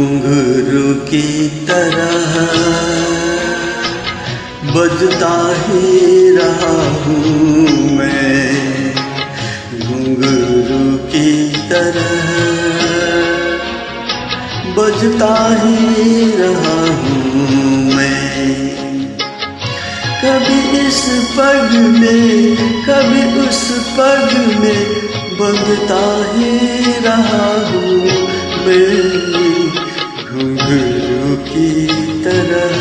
घुंघरू की तरह बजता ही रहा हूँ मैं, घुंघरू की तरह बजता ही रहा हूँ मैं। कभी इस पग में कभी उस पग में बंधता ही रहा हूँ मैं, घुंघरू की तरह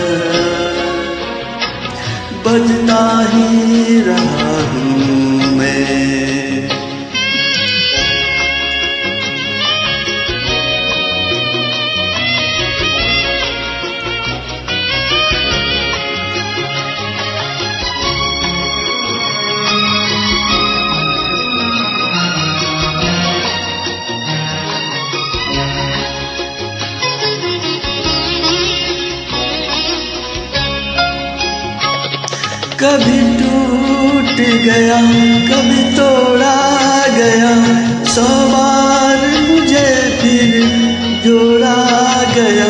बजता ही रहा हूँ मैं। कभी टूट गया कभी तोड़ा गया, 100 बार मुझे फिर जोड़ा गया।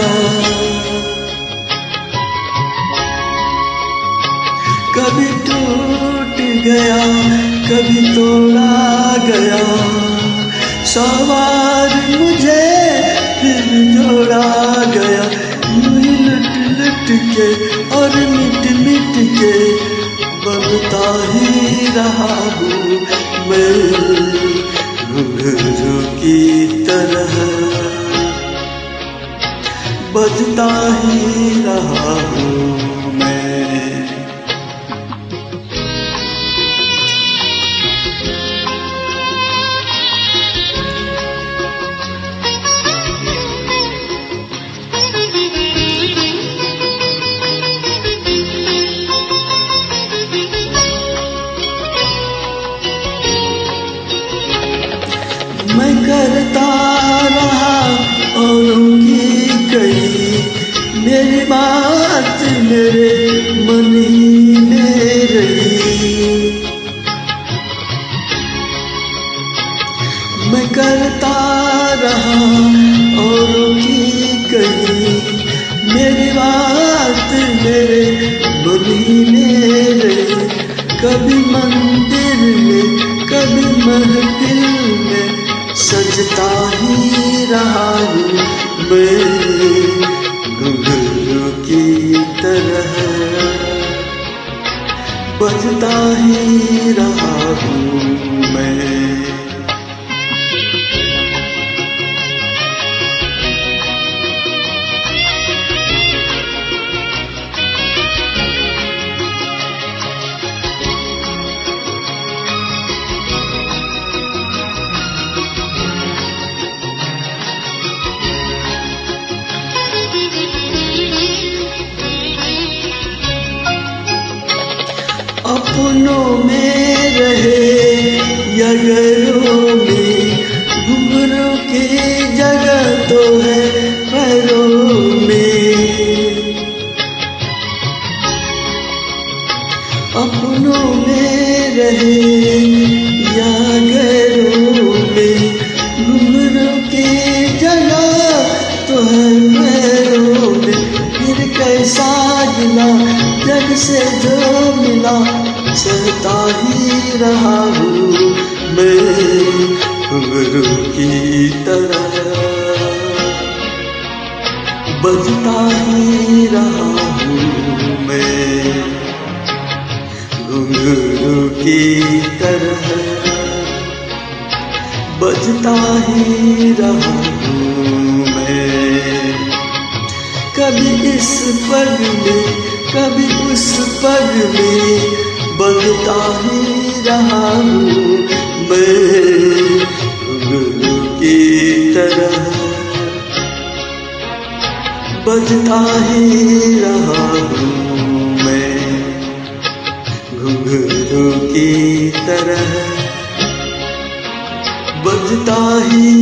कभी टूट गया कभी तोड़ा गया, 100 बार मुझे फिर जोड़ा गया। यूं ही लुट लुट के और मिट मिट के बनता ही रहा हूँ मैं, घुंघरू की तरह बजता ही रहा हूँ मैं। मैं करता रहा औरों की कही, मेरी बात मेरे मन ही में रही। मैं करता रहा औरों की कही, मेरी बात मेरे मन ही में रही। कभी मंदिर में कभी महफिल में सजता ही रहा हूँ मैं, घुंघरू की तरह बजता ही रहा हूँ मैं। अपनों में रहे या गैरों में, घुंघरू की जगह तो है पैरों में। अपनों में रहे या गैरों में, घुंघरू की जगह तो है पैरों में। फिर कैसा गिला जग से जो मिला, सहता ही रहा हूँ मैं, घुंघरू की तरह बजता ही रहा हूँ मैं, घुंघरू की तरह बजता ही रहा हूँ मैं। कभी इस पग में कभी उस पग में बजता ही रहा हूँ मैं, घुंघरू की तरह बजता ही रहा हूँ मैं, घुंघरू की तरह बजता ही